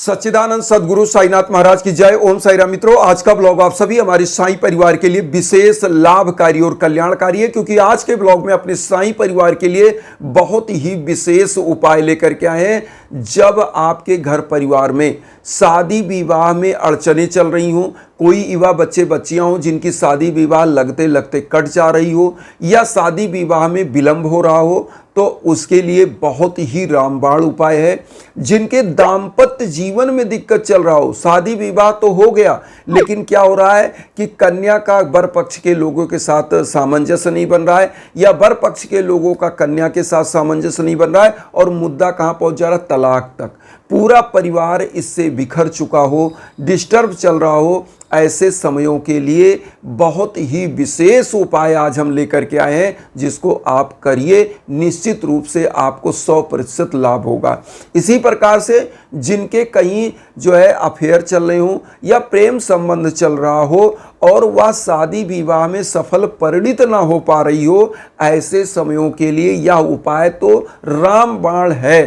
सच्चिदानंद सदगुरु साईनाथ महाराज की जय। ओम साई राम। मित्रों, आज का ब्लॉग आप सभी हमारे साईं परिवार के लिए विशेष लाभकारी और कल्याणकारी है, क्योंकि आज के ब्लॉग में अपने साईं परिवार के लिए बहुत ही विशेष उपाय लेकर के आए हैं। जब आपके घर परिवार में शादी विवाह में अड़चने चल रही हों, कोई युवा बच्चे बच्चियां हों जिनकी शादी विवाह लगते लगते कट जा रही हो, या शादी विवाह में विलंब हो रहा हो, तो उसके लिए बहुत ही रामबाण उपाय है। जिनके दाम्पत्य जीवन में दिक्कत चल रहा हो, शादी विवाह तो हो गया लेकिन क्या हो रहा है कि कन्या का वर पक्ष के लोगों के साथ सामंजस्य नहीं बन रहा है, या वर पक्ष के लोगों का कन्या के साथ सामंजस्य नहीं बन रहा है, और मुद्दा कहां पहुंच जा रहा है, तलाक तक। पूरा परिवार इससे बिखर चुका हो, डिस्टर्ब चल रहा हो, ऐसे समयों के लिए बहुत ही विशेष उपाय आज हम लेकर के आए हैं, जिसको आप करिए, निश्चित रूप से आपको 100% लाभ होगा। इसी प्रकार से जिनके कहीं जो है अफेयर चल रहे हो या प्रेम संबंध चल रहा हो और वह शादी विवाह में सफल परिणित ना हो पा रही हो, ऐसे समयों के लिए यह उपाय तो रामबाण है,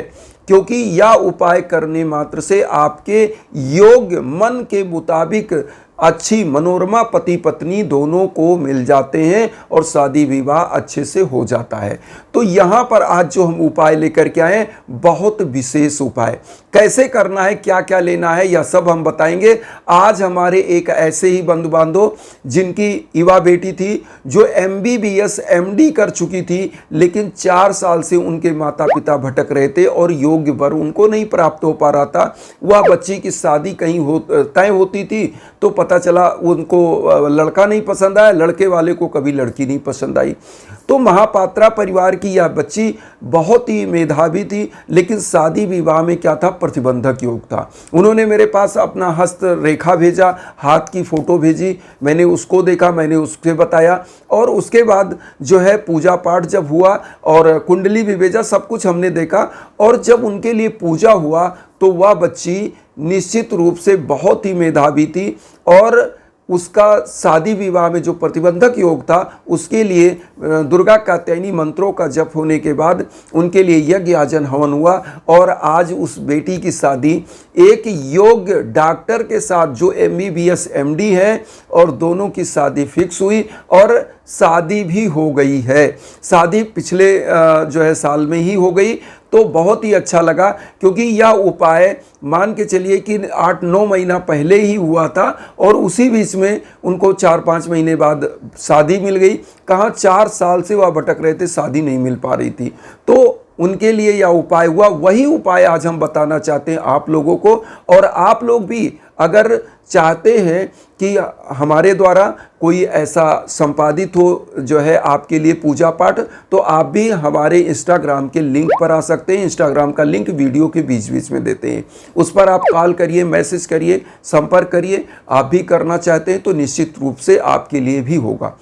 क्योंकि यह उपाय करने मात्र से आपके योग्य मन के मुताबिक अच्छी मनोरमा पति पत्नी दोनों को मिल जाते हैं और शादी विवाह अच्छे से हो जाता है। तो यहाँ पर आज जो हम उपाय लेकर के आए, बहुत विशेष उपाय कैसे करना है, क्या क्या लेना है, यह सब हम बताएंगे। आज हमारे एक ऐसे ही बंधु बांधव जिनकी युवा बेटी थी जो MBBS MD कर चुकी थी, लेकिन 4 साल से उनके माता पिता भटक रहे थे और योग्य वर उनको नहीं प्राप्त हो पा रहा था। वह बच्ची की शादी कहीं तय होती थी तो पता चला उनको लड़का नहीं पसंद आया, लड़के वाले को कभी लड़की नहीं पसंद आई। तो महापात्रा परिवार की यह बच्ची बहुत ही मेधावी थी, लेकिन शादी विवाह में क्या था, प्रतिबंधक योग था। उन्होंने मेरे पास अपना हस्त रेखा भेजा, हाथ की फोटो भेजी, मैंने उसको देखा, मैंने उससे बताया, और उसके बाद जो है पूजा पाठ जब हुआ और कुंडली भी भेजा, सब कुछ हमने देखा। और जब उनके लिए पूजा हुआ तो वह बच्ची निश्चित रूप से बहुत ही मेधावी थी, और उसका शादी विवाह में जो प्रतिबंधक योग था उसके लिए दुर्गा कात्यायनी मंत्रों का जप होने के बाद उनके लिए यज्ञ आजन हवन हुआ, और आज उस बेटी की शादी एक योग्य डॉक्टर के साथ जो MBBS MD है, और दोनों की शादी फिक्स हुई और शादी भी हो गई है। शादी पिछले जो है साल में ही हो गई। तो बहुत ही अच्छा लगा, क्योंकि यह उपाय मान के चलिए कि 8-9 महीना पहले ही हुआ था, और उसी बीच में उनको 4-5 महीने बाद शादी मिल गई। कहाँ 4 साल से वह भटक रहे थे, शादी नहीं मिल पा रही थी, तो उनके लिए यह उपाय हुआ। वही उपाय आज हम बताना चाहते हैं आप लोगों को। और आप लोग भी अगर चाहते हैं कि हमारे द्वारा कोई ऐसा संपादित हो जो है आपके लिए पूजा पाठ, तो आप भी हमारे इंस्टाग्राम के लिंक पर आ सकते हैं। इंस्टाग्राम का लिंक वीडियो के बीच बीच में देते हैं, उस पर आप कॉल करिए, मैसेज करिए, संपर्क करिए। आप भी करना चाहते हैं तो निश्चित रूप से आपके लिए भी होगा।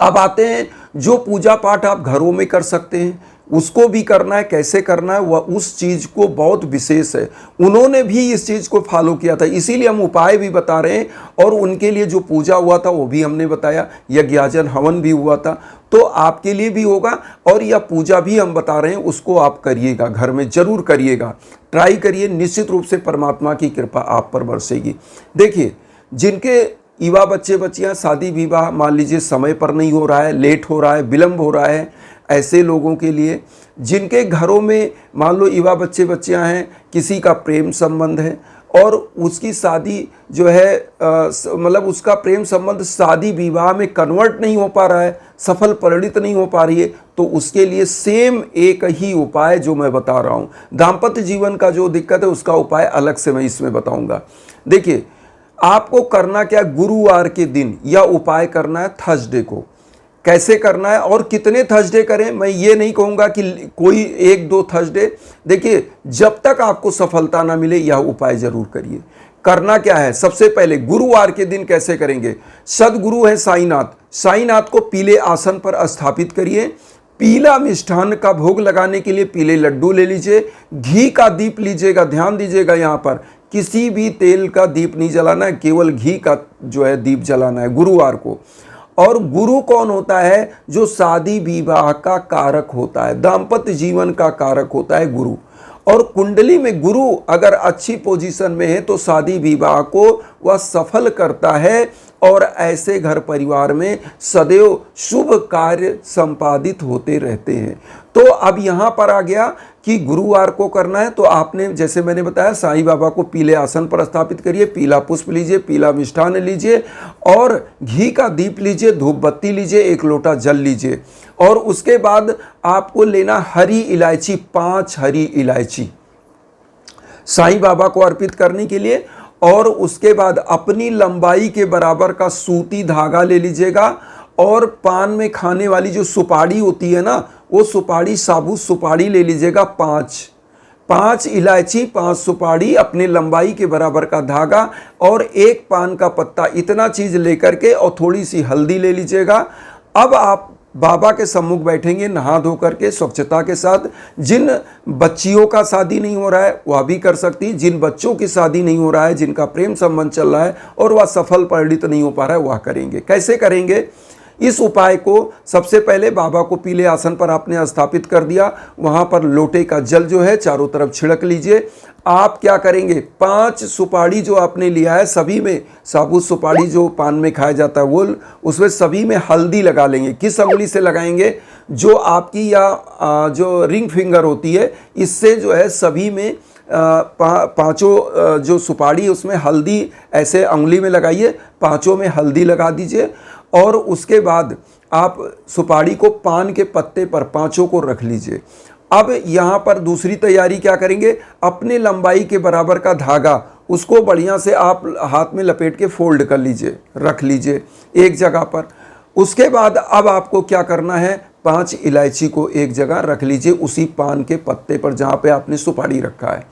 अब आते हैं जो पूजा पाठ आप घरों में कर सकते हैं, उसको भी करना है, कैसे करना है, वह उस चीज़ को बहुत विशेष है। उन्होंने भी इस चीज़ को फॉलो किया था, इसीलिए हम उपाय भी बता रहे हैं, और उनके लिए जो पूजा हुआ था वो भी हमने बताया, यज्ञाजन हवन भी हुआ था, तो आपके लिए भी होगा। और यह पूजा भी हम बता रहे हैं, उसको आप करिएगा, घर में जरूर करिएगा, ट्राई करिए, निश्चित रूप से परमात्मा की कृपा आप पर बरसेगी। देखिए, जिनके युवा बच्चे बच्चियां शादी विवाह मान लीजिए समय पर नहीं हो रहा है, लेट हो रहा है, विलंब हो रहा है, ऐसे लोगों के लिए, जिनके घरों में मान लो युवा बच्चे बच्चियां हैं, किसी का प्रेम संबंध है और उसकी शादी जो है मतलब उसका प्रेम संबंध शादी विवाह में कन्वर्ट नहीं हो पा रहा है, सफल परिणित नहीं हो पा रही है, तो उसके लिए सेम एक ही उपाय जो मैं बता रहा हूँ। दाम्पत्य जीवन का जो दिक्कत है उसका उपाय अलग से मैं इसमें बताऊँगा। देखिए, आपको करना क्या, गुरुवार के दिन यह उपाय करना है, थर्सडे को। कैसे करना है और कितने थर्सडे करें, मैं ये नहीं कहूँगा कि कोई 1-2 थर्सडे। देखिए, जब तक आपको सफलता ना मिले यह उपाय जरूर करिए। करना क्या है, सबसे पहले गुरुवार के दिन कैसे करेंगे, सदगुरु है साईनाथ, साईनाथ को पीले आसन पर स्थापित करिए। पीला मिष्ठान का भोग लगाने के लिए पीले लड्डू ले लीजिए, घी का दीप लीजिएगा। ध्यान दीजिएगा, यहाँ पर किसी भी तेल का दीप नहीं जलाना है, केवल घी का जो है दीप जलाना है गुरुवार को। और गुरु कौन होता है, जो शादी विवाह का कारक होता है, दाम्पत्य जीवन का कारक होता है गुरु। और कुंडली में गुरु अगर अच्छी पोजीशन में है तो शादी विवाह को वह सफल करता है और ऐसे घर परिवार में सदैव शुभ कार्य संपादित होते रहते हैं। तो अब यहाँ पर आ गया कि गुरुवार को करना है, तो आपने जैसे मैंने बताया साईं बाबा को पीले आसन पर स्थापित करिए, पीला पुष्प लीजिए, पीला मिष्ठान लीजिए और घी का दीप लीजिए, धूप बत्ती लीजिए, 1 लोटा जल लीजिए और उसके बाद आपको लेना हरी इलायची, 5 हरी इलायची साईं बाबा को अर्पित करने के लिए। और उसके बाद अपनी लंबाई के बराबर का सूती धागा ले लीजिएगा और पान में खाने वाली जो सुपारी होती है ना, वो सुपारी साबुत सुपारी ले लीजिएगा 5 इलायची, 5 सुपारी, अपने लंबाई के बराबर का धागा और 1 पान का पत्ता, इतना चीज लेकर के और थोड़ी सी हल्दी ले लीजिएगा। अब आप बाबा के सम्मुख बैठेंगे नहा धो करके स्वच्छता के साथ। जिन बच्चियों का शादी नहीं हो रहा है वह भी कर सकती, जिन बच्चों की शादी नहीं हो रहा है, जिनका प्रेम संबंध चल रहा है और वह सफल परिणित नहीं हो पा रहा है, वह करेंगे। कैसे करेंगे इस उपाय को? सबसे पहले बाबा को पीले आसन पर आपने स्थापित कर दिया, वहां पर लोटे का जल जो है चारों तरफ छिड़क लीजिए। आप क्या करेंगे, 5 सुपारी जो आपने लिया है सभी में, साबुत सुपारी जो पान में खाया जाता है वो, उसमें सभी में हल्दी लगा लेंगे। किस उंगली से लगाएंगे? जो आपकी या जो रिंग फिंगर होती है, इससे जो है सभी में पांचों जो सुपारी उसमें हल्दी ऐसे उंगली में लगाइए, पांचों में हल्दी लगा दीजिए और उसके बाद आप सुपारी को पान के पत्ते पर पांचों को रख लीजिए। अब यहाँ पर दूसरी तैयारी क्या करेंगे, अपने लंबाई के बराबर का धागा उसको बढ़िया से आप हाथ में लपेट के फोल्ड कर लीजिए, रख लीजिए एक जगह पर। उसके बाद अब आपको क्या करना है, 5 इलायची को एक जगह रख लीजिए उसी पान के पत्ते पर जहाँ पे आपने सुपारी रखा है,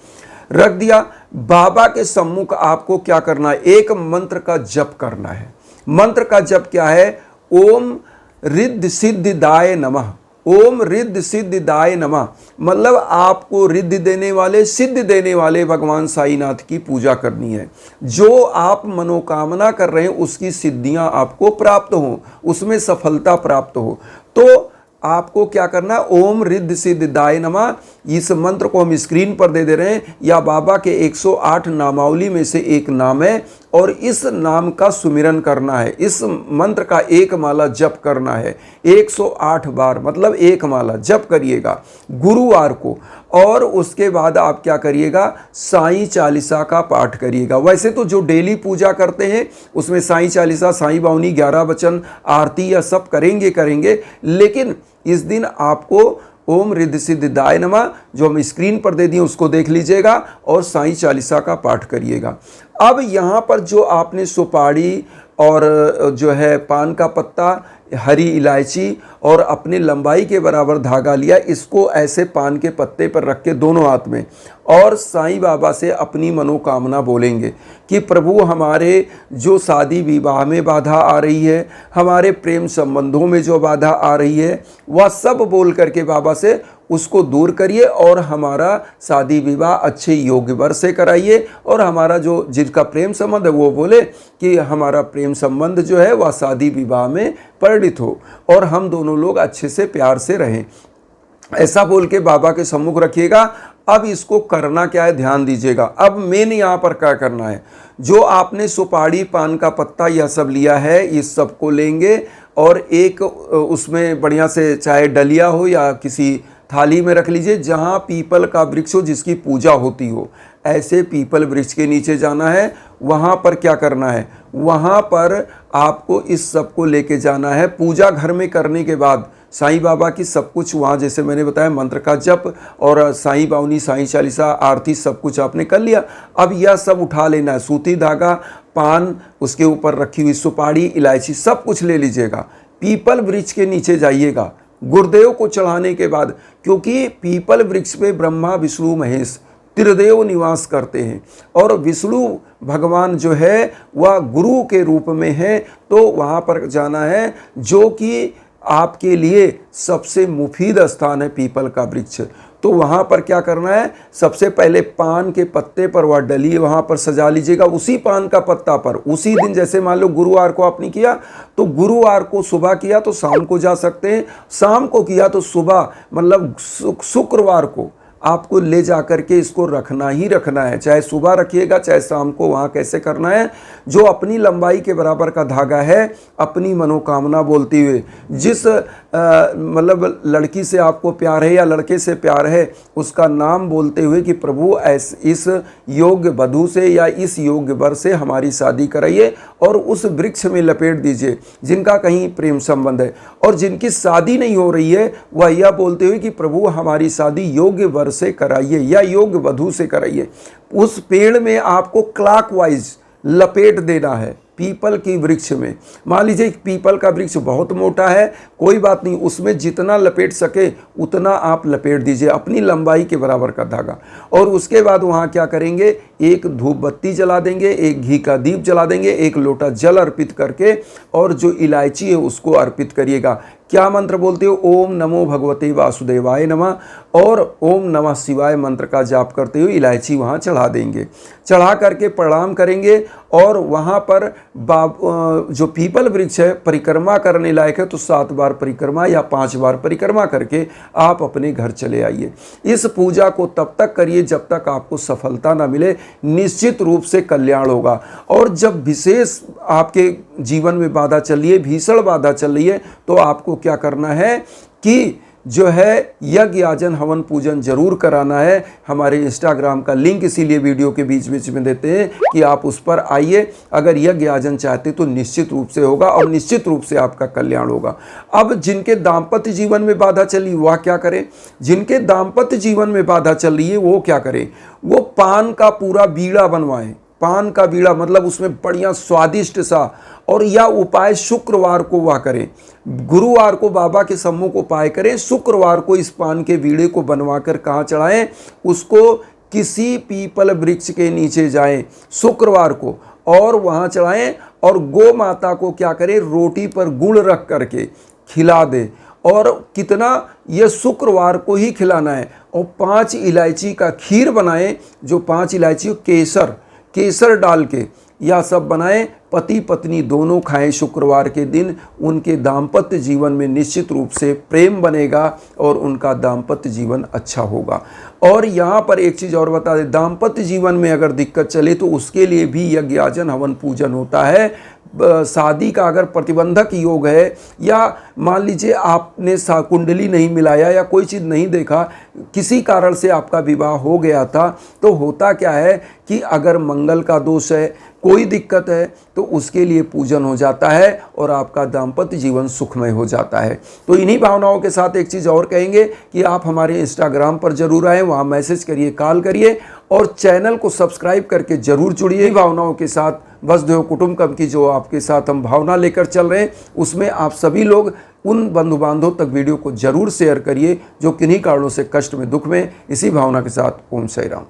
रख दिया। बाबा के सम्मुख आपको क्या करना है, एक मंत्र का जप करना है। मंत्र का जप क्या है, ओम रिद्ध सिद्धिदाय नमः। ओम रिद्ध सिद्धिदाय नमः मतलब आपको रिद्धि देने वाले, सिद्ध देने वाले भगवान साईनाथ की पूजा करनी है। जो आप मनोकामना कर रहे हैं उसकी सिद्धियां आपको प्राप्त हो, उसमें सफलता प्राप्त हो। तो आपको क्या करना है, ओम रिद्ध सिद्धिदाय नमः, इस मंत्र को हम स्क्रीन पर दे रहे हैं, या बाबा के 108 नामावली में से एक नाम है और इस नाम का सुमिरन करना है। इस मंत्र का एक माला जप करना है 108 बार, मतलब एक माला जप करिएगा गुरुवार को। और उसके बाद आप क्या करिएगा, साईं चालीसा का पाठ करिएगा। वैसे तो जो डेली पूजा करते हैं उसमें साईं चालीसा, साईं बावनी, 11 वचन, आरती या सब करेंगे, लेकिन इस दिन आपको ओम रिद्ध सिद्धिदाय नमः जो हम स्क्रीन पर दे दिए उसको देख लीजिएगा और साईं चालीसा का पाठ करिएगा। अब यहाँ पर जो आपने सुपारी और जो है पान का पत्ता, हरी इलायची और अपने लंबाई के बराबर धागा लिया, इसको ऐसे पान के पत्ते पर रख के दोनों हाथ में और साईं बाबा से अपनी मनोकामना बोलेंगे कि प्रभु हमारे जो शादी विवाह में बाधा आ रही है, हमारे प्रेम संबंधों में जो बाधा आ रही है, वह सब बोल करके बाबा से उसको दूर करिए और हमारा शादी विवाह अच्छे योग्य वर से कराइए। और हमारा जो जिसका प्रेम संबंध है वो बोले कि हमारा प्रेम संबंध जो है वह शादी विवाह में परिणित हो और हम दोनों लोग अच्छे से प्यार से रहें। ऐसा बोल के बाबा के सम्मुख रखिएगा। अब इसको करना क्या है, ध्यान दीजिएगा। अब मेन यहाँ पर क्या करना है, जो आपने सुपारी, पान का पत्ता यह सब लिया है, इस सब को लेंगे और एक उसमें बढ़िया से चाहे डलिया हो या किसी थाली में रख लीजिए जहाँ पीपल का वृक्ष हो जिसकी पूजा होती हो। ऐसे पीपल वृक्ष के नीचे जाना है, वहाँ पर क्या करना है, वहाँ पर आपको इस सब को लेके जाना है। पूजा घर में करने के बाद साईं बाबा की सब कुछ वहाँ, जैसे मैंने बताया, मंत्र का जप और साईं बावनी, साईं चालीसा, आरती सब कुछ आपने कर लिया। अब यह सब उठा लेना है, सूती धागा, पान, उसके ऊपर रखी हुई सुपारी, इलायची, सब कुछ ले लीजिएगा। पीपल वृक्ष के नीचे जाइएगा गुरुदेव को चढ़ाने के बाद, क्योंकि पीपल वृक्ष पे ब्रह्मा, विष्णु, महेश त्रिदेव निवास करते हैं और विष्णु भगवान जो है वह गुरु के रूप में है। तो वहाँ पर जाना है, जो कि आपके लिए सबसे मुफीद स्थान है पीपल का वृक्ष। तो वहाँ पर क्या करना है, सबसे पहले पान के पत्ते पर वह डली वहाँ पर सजा लीजिएगा। उसी पान का पत्ता पर उसी दिन, जैसे मान लो गुरुवार को आपने किया तो गुरुवार को सुबह किया तो शाम को जा सकते हैं, शाम को किया तो सुबह, मतलब शुक्रवार को आपको ले जा करके इसको रखना ही रखना है, चाहे सुबह रखिएगा चाहे शाम को। वहाँ कैसे करना है, जो अपनी लंबाई के बराबर का धागा है, अपनी मनोकामना बोलते हुए, जिस मतलब लड़की से आपको प्यार है या लड़के से प्यार है, उसका नाम बोलते हुए कि प्रभु इस योग्य वधू से या इस योग्य वर से हमारी शादी कराइए, और उस वृक्ष में लपेट दीजिए जिनका कहीं प्रेम संबंध है। और जिनकी शादी नहीं हो रही है वह यह बोलते हुए कि प्रभु हमारी शादी योग्य वर से कराइए या योग्य वधू से कराइए। उस पेड़ में आपको क्लॉकवाइज लपेट देना है, पीपल की वृक्ष में। मान लीजिए पीपल का वृक्ष बहुत मोटा है, कोई बात नहीं, उसमें जितना लपेट सके उतना आप लपेट दीजिए, अपनी लंबाई के बराबर का धागा। और उसके बाद वहाँ क्या करेंगे, एक धूप बत्ती जला देंगे, एक घी का दीप जला देंगे, एक लोटा जल अर्पित करके, और जो इलायची है उसको अर्पित करिएगा। क्या मंत्र बोलते हो, ओम नमो भगवते वासुदेवाय नमः, और ओम नमः शिवाय मंत्र का जाप करते हुए इलायची वहाँ चढ़ा देंगे। चढ़ा करके प्रणाम करेंगे, और वहाँ पर जो पीपल वृक्ष है परिक्रमा करने लायक है तो 7 बार परिक्रमा या 5 बार परिक्रमा करके आप अपने घर चले आइए। इस पूजा को तब तक करिए जब तक आपको सफलता ना मिले, निश्चित रूप से कल्याण होगा। और जब विशेष आपके जीवन में बाधा चल रही है, भीषण बाधा चल रही है, तो आपको क्या करना है कि जो है यज्ञ याजन हवन पूजन जरूर कराना है। हमारे इंस्टाग्राम का लिंक इसीलिए वीडियो के बीच बीच में देते हैं कि आप उस पर आइए। अगर यज्ञ याजन चाहते तो निश्चित रूप से होगा और निश्चित रूप से आपका कल्याण होगा। अब जिनके दाम्पत्य जीवन में बाधा चली वह क्या करें, जिनके दाम्पत्य जीवन में बाधा चल रही है वो क्या करें, वो पान का पूरा बीड़ा बनवाएं। पान का बीड़ा मतलब उसमें बढ़िया स्वादिष्ट सा, और यह उपाय शुक्रवार को वह करें। गुरुवार को बाबा के सम्मुख उपाय करें, शुक्रवार को इस पान के बीड़े को बनवाकर कहाँ चढ़ाएं, उसको किसी पीपल वृक्ष के नीचे जाएं शुक्रवार को और वहाँ चढ़ाएं। और गौ माता को क्या करें, रोटी पर गुड़ रख करके खिला दे। और कितना, यह शुक्रवार को ही खिलाना है। और 5 इलायची का खीर बनाएं, जो 5 इलायची केसर डाल के यह सब बनाएं, पति पत्नी दोनों खाएं शुक्रवार के दिन। उनके दाम्पत्य जीवन में निश्चित रूप से प्रेम बनेगा और उनका दाम्पत्य जीवन अच्छा होगा। और यहाँ पर एक चीज़ और बता दें, दाम्पत्य जीवन में अगर दिक्कत चले तो उसके लिए भी यज्ञ याजन हवन पूजन होता है। शादी का अगर प्रतिबंधक योग है, या मान लीजिए आपने कुंडली नहीं मिलाया या कोई चीज़ नहीं देखा, किसी कारण से आपका विवाह हो गया था, तो होता क्या है कि अगर मंगल का दोष है, कोई दिक्कत है, तो उसके लिए पूजन हो जाता है और आपका दाम्पत्य जीवन सुखमय हो जाता है। तो इन्हीं भावनाओं के साथ एक चीज़ और कहेंगे कि आप हमारे इंस्टाग्राम पर जरूर आएँ, वहाँ मैसेज करिए, कॉल करिए और चैनल को सब्सक्राइब करके जरूर जुड़िए। भावनाओं के साथ वसुधैव कुटुंबकम की जो आपके साथ हम भावना लेकर चल रहे हैं, उसमें आप सभी लोग उन बंधु बांधवों तक वीडियो को जरूर शेयर करिए जो किन्हीं कारणों से कष्ट में, दुख में। इसी भावना के साथ ओम साई राम।